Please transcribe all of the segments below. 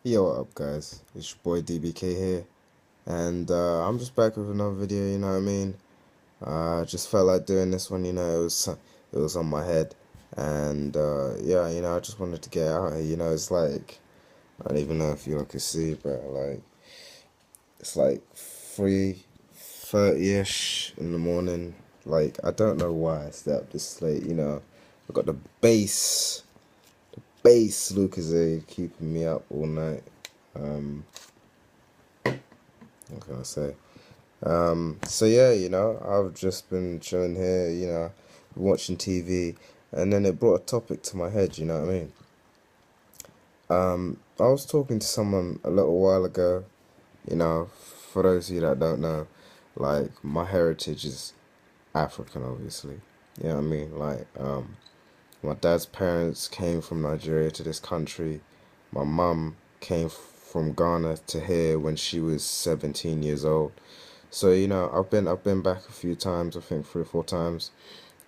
Yo, what up, guys? It's your boy DBK here, and I'm just back with another video. You know what I mean? I just felt like doing this one. It was on my head, and yeah, I just wanted to get out here. It's like I don't even know if you all can see, but like it's like 3:30ish in the morning. Like I don't know why I stay up this late. I got the bass Lucozade keeping me up all night. Um, what can I say? So yeah, I've just been chilling here, watching TV, and then it brought a topic to my head, you know what I mean? I was talking to someone a little while ago, for those of you that don't know, like my heritage is African, obviously. You know what I mean? My dad's parents came from Nigeria to this country. My mum came from Ghana to here when she was 17 years old. So, I've been back a few times, I think 3 or 4 times,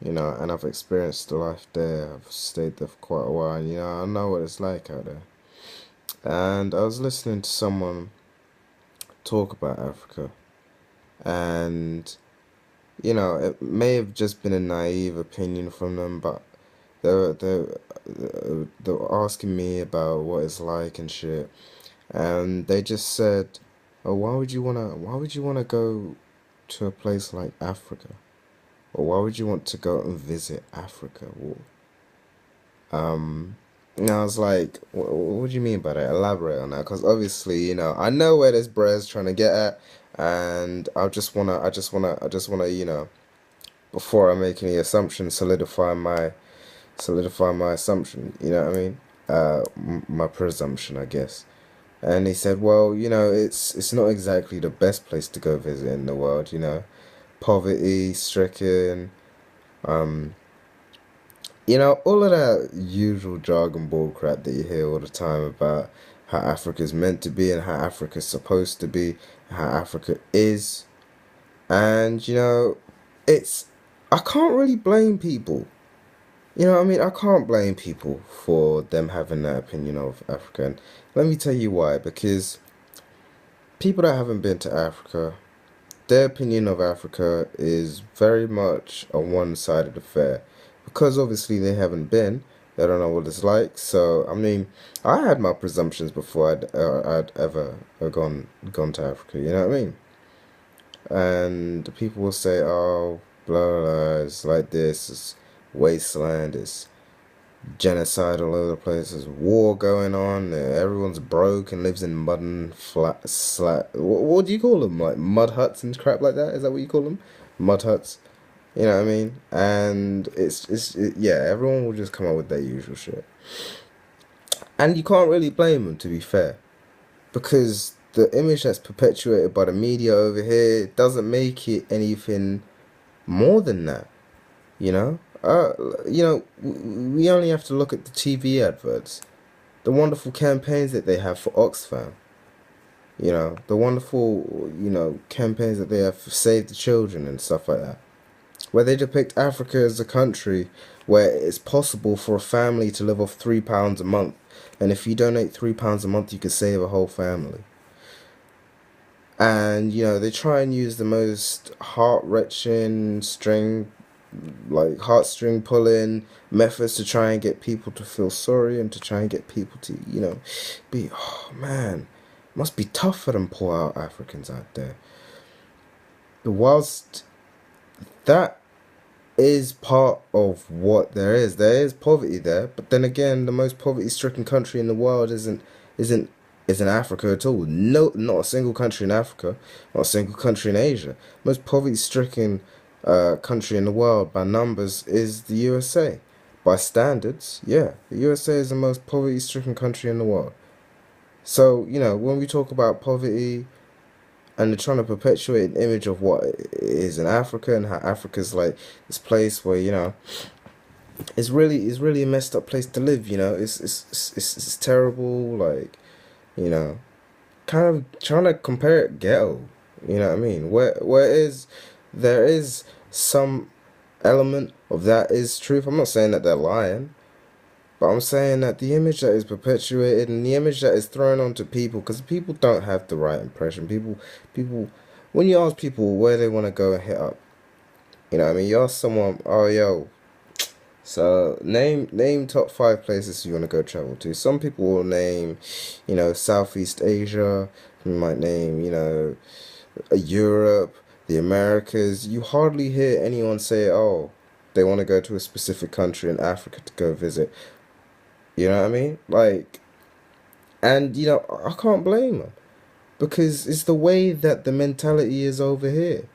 and I've experienced the life there. I've stayed there for quite a while, and I know what it's like out there. And I was listening to someone talk about Africa, and it may have just been a naive opinion from them, but they were asking me about what it's like and shit, and they just said, "Oh, why would you wanna go to a place like Africa? Or why would you want to go and visit Africa?" And I was like, what do you mean by that? Elaborate on that, because obviously, I know where this bread's trying to get at, and I just wanna, before I make any assumptions, solidify my assumption. You know what I mean? My presumption, I guess. And he said, well, it's not exactly the best place to go visit in the world. Poverty stricken. Um, all of that usual jargon bull crap that you hear all the time about how Africa's meant to be and how Africa's supposed to be, how Africa is. And, it's, I can't really blame people. You know what I mean? I can't blame people for them having that opinion of Africa. And let me tell you why. Because people that haven't been to Africa, their opinion of Africa is very much a one-sided affair because obviously they haven't been. They don't know what it's like. So I mean, I had my presumptions before I'd ever gone to Africa. You know what I mean? And people will say, "Oh, blah blah, blah, it's like this. It's wasteland. It's genocide all over the place. There's war going on. Everyone's broke and lives in mud and What do you call them? Like mud huts and crap like that? Is that what you call them? Mud huts. You know what I mean? And yeah, everyone will just come up with their usual shit. And you can't really blame them, to be fair, because the image that's perpetuated by the media over here doesn't make it anything more than that. You know, uh, we only have to look at the TV adverts, the wonderful campaigns that they have for Oxfam. The wonderful, campaigns that they have for Save the Children and stuff like that, where they depict Africa as a country where it's possible for a family to live off £3 a month, and if you donate £3 a month, you could save a whole family. And they try and use the most heart-wrenching heartstring pulling methods to try and get people to feel sorry and to try and get people to, be, oh man, must be tough for them poor out Africans out there. But whilst that is part of what there is poverty there, but then again, the most poverty-stricken country in the world isn't Africa at all. No, not a single country in Africa, not a single country in Asia. Most poverty-stricken country in the world by numbers is the USA. By standards, yeah, the USA is the most poverty-stricken country in the world. So, when we talk about poverty and they're trying to perpetuate an image of what it is in Africa and how Africa's like this place where, it's really a messed up place to live, it's terrible, like, you know, kind of trying to compare it ghetto. You know what I mean? There is some element of that is truth. I'm not saying that they're lying, But I'm saying that the image that is perpetuated and the image that is thrown onto people, because people don't have the right impression. People, when you ask people where they want to go and hit up, you know what I mean? You ask someone, oh, yo, so name top five places you want to go travel to. Some people will name, Southeast Asia. You might name, Europe, the Americas. You hardly hear anyone say, oh, they want to go to a specific country in Africa to go visit. You know what I mean? Like, and I can't blame them because it's the way that the mentality is over here.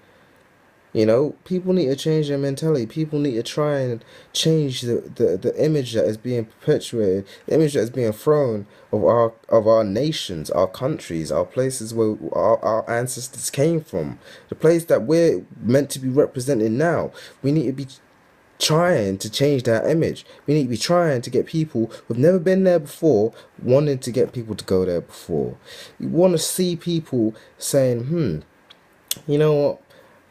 People need to change their mentality. People need to try and change the image that is being perpetuated, the image that is being thrown of our nations, our countries, our places where our ancestors came from, the place that we're meant to be representing now. We need to be trying to change that image. We need to be trying to get people who've never been there before, wanting to get people to go there before. You want to see people saying, you know what?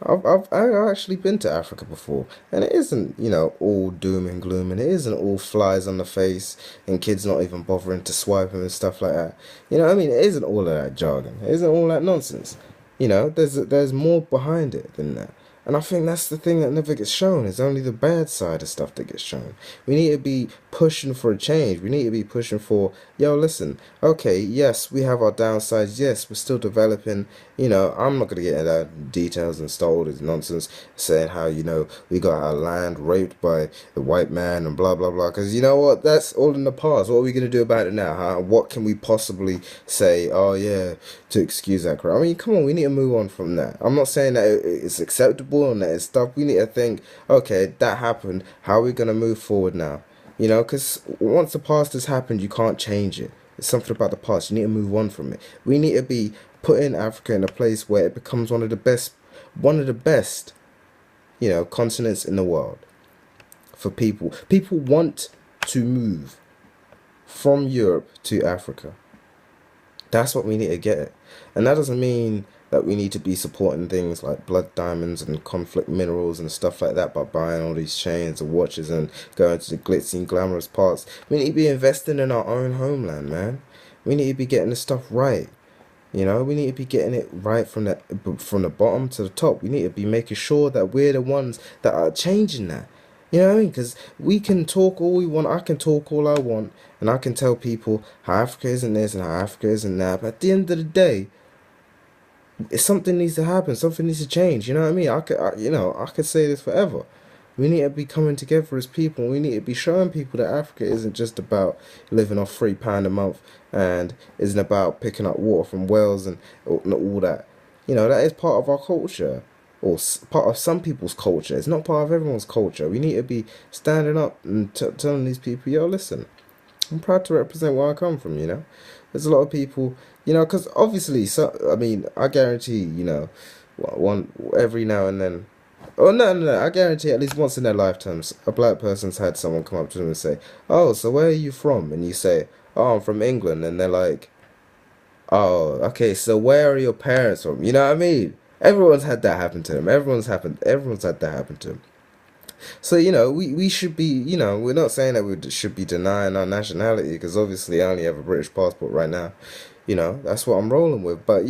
I've actually been to Africa before, and it isn't, all doom and gloom, and it isn't all flies on the face and kids not even bothering to swipe them and stuff like that. You know what I mean? It isn't all of that jargon. It isn't all that nonsense. There's more behind it than that. And I think that's the thing that never gets shown. It's only the bad side of stuff that gets shown. We need to be pushing for a change. We need to be pushing for, yo, listen, okay, yes, we have our downsides. Yes, we're still developing. I'm not going to get into details and start all this nonsense saying how, we got our land raped by the white man and blah, blah, blah. Because you know what? That's all in the past. What are we going to do about it now? Huh? What can we possibly say, oh, yeah, to excuse that crap? I mean, come on, we need to move on from that. I'm not saying that it's acceptable and that it's stuff. We need to think, okay, that happened. How are we going to move forward now? Because once the past has happened, you can't change it. It's something about the past. You need to move on from it. We need to be putting Africa in a place where it becomes one of the best, continents in the world for people. People want to move from Europe to Africa. That's what we need to get. And that doesn't mean that we need to be supporting things like blood diamonds and conflict minerals and stuff like that by buying all these chains and watches and going to the glitzy and glamorous parts. We need to be investing in our own homeland, man. We need to be getting the stuff right. We need to be getting it right from the bottom to the top. We need to be making sure that we're the ones that are changing that. You know what I mean? Because we can talk all we want. I can talk all I want, and I can tell people how Africa isn't this and how Africa isn't that. But at the end of the day, something needs to happen. Something needs to change. You know what I mean? I could say this forever. We need to be coming together as people. We need to be showing people that Africa isn't just about living off £3 a month and isn't about picking up water from wells and all that. That is part of our culture or part of some people's culture. It's not part of everyone's culture. We need to be standing up and telling these people, yo, listen, I'm proud to represent where I come from, There's a lot of people, because obviously, I mean, I guarantee, one every now and then. Oh, no, no, no. I guarantee at least once in their lifetimes, a black person's had someone come up to them and say, oh, so where are you from? And you say, oh, I'm from England. And they're like, oh, okay, so where are your parents from? You know what I mean? Everyone's had that happen to them. Everyone's had that happen to them. So, we should be, we're not saying that we should be denying our nationality because obviously I only have a British passport right now. That's what I'm rolling with. But,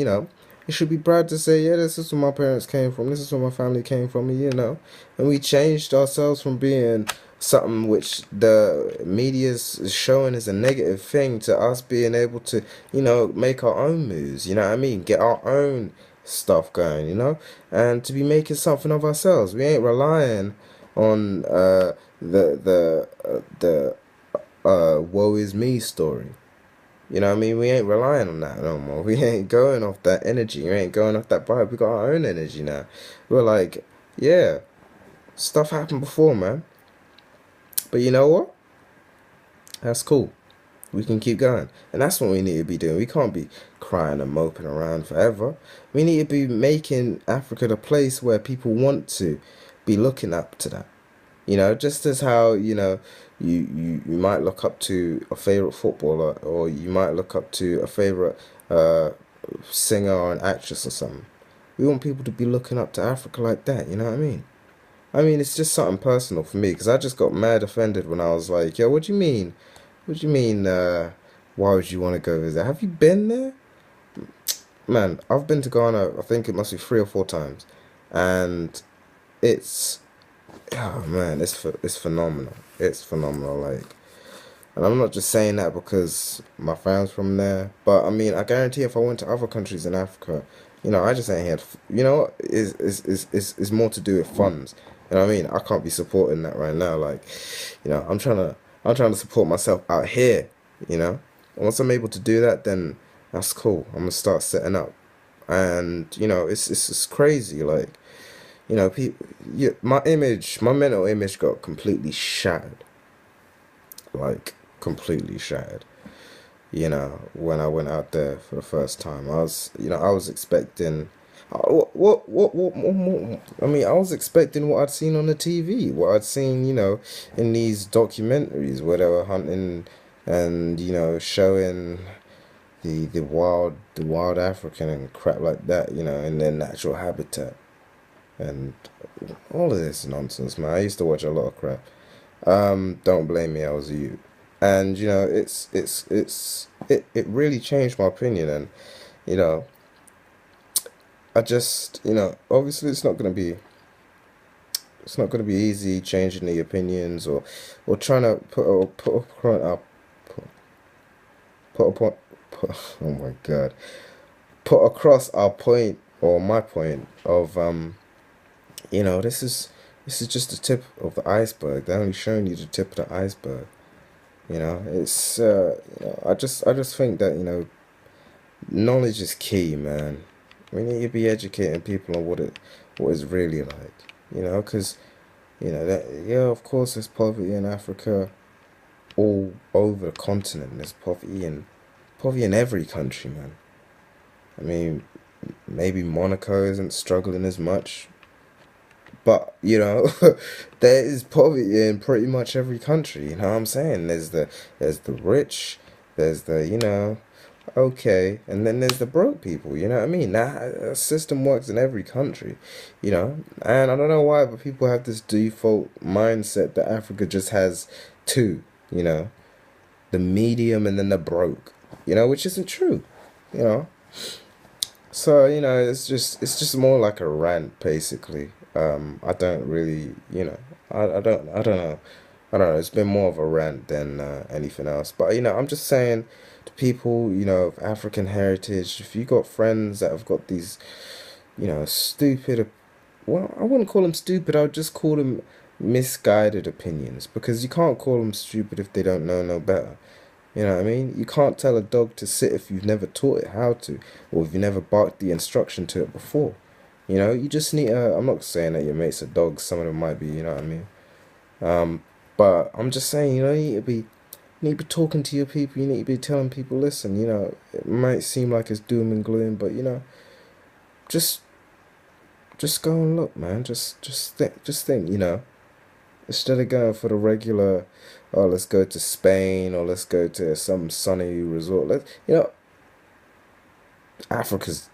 it should be proud to say, yeah, this is where my parents came from. This is where my family came from, And we changed ourselves from being something which the media's showing as a negative thing to us being able to, make our own moves, you know what I mean? Get our own stuff going, And to be making something of ourselves. We ain't relying on the woe is me story. You know what I mean? We ain't relying on that no more. We ain't going off that energy. We ain't going off that vibe. We got our own energy now. We're like, yeah, stuff happened before, man. But you know what? That's cool. We can keep going. And that's what we need to be doing. We can't be crying and moping around forever. We need to be making Africa the place where people want to be looking up to that. Just as how, you might look up to a favorite footballer or you might look up to a favorite singer or an actress or something. We want people to be looking up to Africa like that, you know what I mean? I mean, it's just something personal for me because I just got mad offended when I was like, yo, what do you mean What do you mean, why would you want to go visit? Have you been there? Man, I've been to Ghana, I think it must be 3 or 4 times. And it's, oh man, it's phenomenal. It's phenomenal. Like, and I'm not just saying that because my family's from there, but I mean, I guarantee if I went to other countries in Africa, I just ain't had, is more to do with funds. You know what I mean? I can't be supporting that right now. Like, I'm trying to support myself out here, you know? And once I'm able to do that, then that's cool. I'm gonna start setting up. And, it's crazy. Like, people, yeah, my mental image got completely shattered. Like, completely shattered. When I went out there for the first time, I was expecting, I mean, I was expecting what I'd seen on the TV, what I'd seen, in these documentaries where they were hunting and, showing the wild African and crap like that, in their natural habitat and all of this nonsense, man. I used to watch a lot of crap. Don't blame me, I was you. And it really changed my opinion. And you know, I just obviously it's not gonna be easy changing the opinions or trying to put a point up, put a point. Oh my God, put across our point or my point of this is just the tip of the iceberg. They're only showing you the tip of the iceberg. It's I just think that knowledge is key, man. We need to be educating people on what it's really like. Because that, yeah, of course there's poverty in Africa, all over the continent. There's poverty in every country, man. I mean, maybe Monaco isn't struggling as much, but there is poverty in pretty much every country. You know what I'm saying? There's the rich, there's the okay, and then there's the broke people. You know what I mean? That system works in every country. And I don't know why, but people have this default mindset that Africa just has two. You know, the medium and then the broke. Which isn't true. You know. So, it's just more like a rant basically. I don't really, I don't know. I don't know. It's been more of a rant than anything else. But I'm just saying to people, of African heritage, if you got friends that have got these, stupid, well, I wouldn't call them stupid. I would just call them misguided opinions because you can't call them stupid if they don't know no better. You know what I mean? You can't tell a dog to sit if you've never taught it how to, or if you never barked the instruction to it before. You just need to. I'm not saying that your mates are dogs. Some of them might be. You know what I mean? But I'm just saying. You need to be talking to your people. You need to be telling people, listen. It might seem like it's doom and gloom, but just just go and look, man. Just think. Instead of going for the regular, oh, let's go to Spain or let's go to some sunny resort. Africa's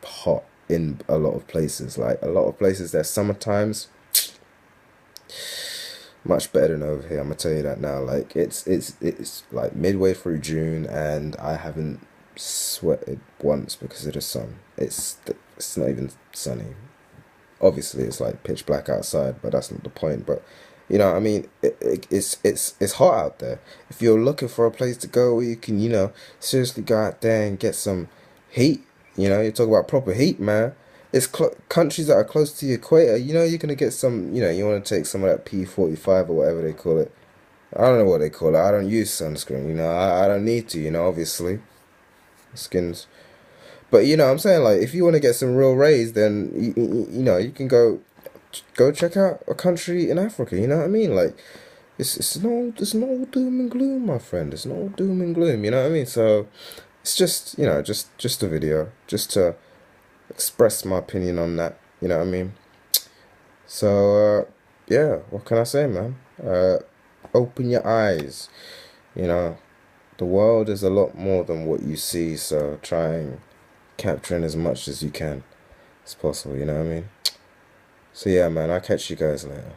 hot in a lot of places. Like a lot of places, there's summer times much better than over here. I'm gonna tell you that now. Like it's like midway through June, and I haven't sweated once because of the sun. It's not even sunny. Obviously it's like pitch black outside, but that's not the point. But I mean, it's hot out there. If you're looking for a place to go where you can seriously go out there and get some heat, you talk about proper heat, man. It's countries that are close to the equator. You're gonna get some. You want to take some of that P45 or whatever they call it. I don't know what they call it. I don't use sunscreen. I don't need to. Obviously, skins. But I'm saying, like, if you want to get some real rays, then you can go check out a country in Africa. You know what I mean? Like, it's no doom and gloom, my friend. It's no doom and gloom. You know what I mean? So it's just a video, just to express my opinion on that. You know what I mean? So yeah, what can I say, man? Open your eyes. You know, the world is a lot more than what you see. So try and capture in as much as you can as possible. You know what I mean? So yeah, man. I'll catch you guys later.